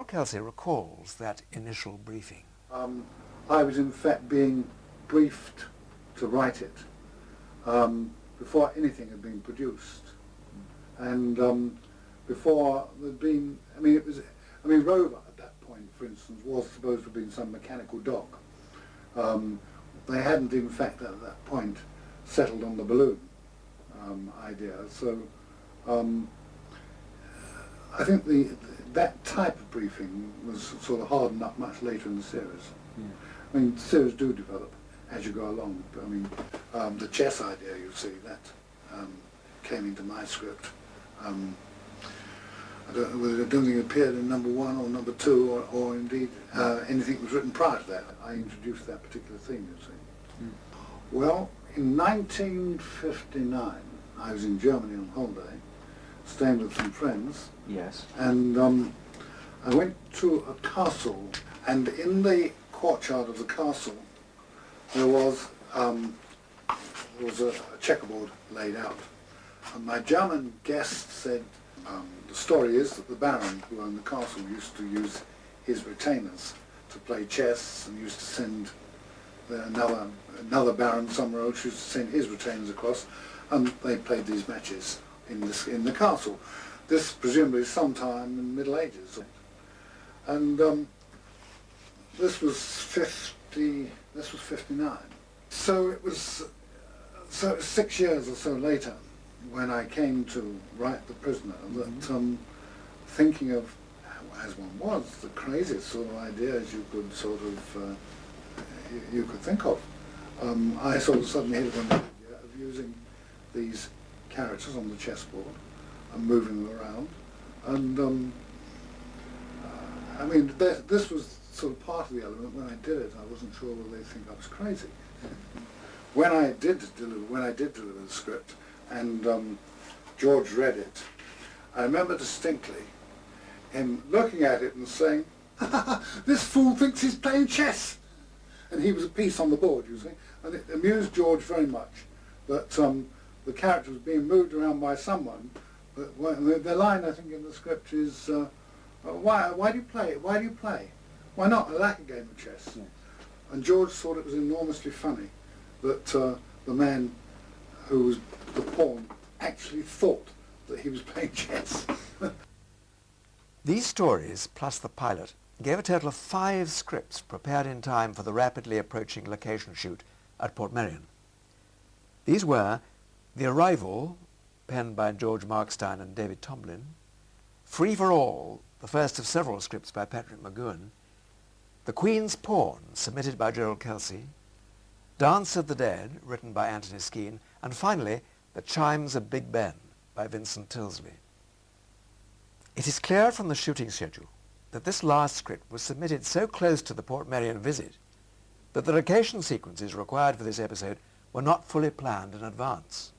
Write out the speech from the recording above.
Kelsey recalls that initial briefing. I was in fact being briefed to write it before anything had been produced, and before there'd been. Rover at that point, for instance, was supposed to have been some mechanical dog. They hadn't, in fact, at that point, settled on the balloon idea. So I think that type of briefing was sort of hardened up much later in the series. Yeah. I mean, the series do develop as you go along. But, the chess idea, you see, that came into my script. I don't think it appeared in number 1 or number 2 or indeed anything was written prior to that. I introduced that particular theme, you see. Mm. Well, in 1959, I was in Germany on holiday, staying with some friends. Yes. And I went to a castle, and in the courtyard of the castle there was a checkerboard laid out. And my German guest said, the story is that the Baron who owned the castle used to use his retainers to play chess, and used to send another Baron somewhere else used to send his retainers across, and they played these matches in the castle. This presumably sometime in the Middle Ages, and this was 59. So it was 6 years or so later, when I came to write The Prisoner, that thinking of, as one was, the craziest sort of ideas you could you could think of, I sort of suddenly hit on the idea of using these characters on the chessboard and moving them around, and this was sort of part of the element. When I did it, I wasn't sure whether they'd think I was crazy. When I did deliver the script, and George read it, I remember distinctly him looking at it and saying, "This fool thinks he's playing chess," and he was a piece on the board, you see, and it amused George very much that the character was being moved around by someone. But the line, I think, in the script is, "Why do you play? Why do you play? Why not? I like a game of chess." Yes. And George thought it was enormously funny that the man who was the pawn actually thought that he was playing chess. These stories, plus the pilot, gave a total of 5 scripts prepared in time for the rapidly approaching location shoot at Portmeirion. These were The Arrival, penned by George Markstein and David Tomlin; Free for All, the first of several scripts by Patrick McGowan; The Queen's Pawn, submitted by Gerald Kelsey; Dance of the Dead, written by Anthony Skene; and finally, The Chimes of Big Ben by Vincent Tilsley. It is clear from the shooting schedule that this last script was submitted so close to the Portmeirion visit that the location sequences required for this episode were not fully planned in advance.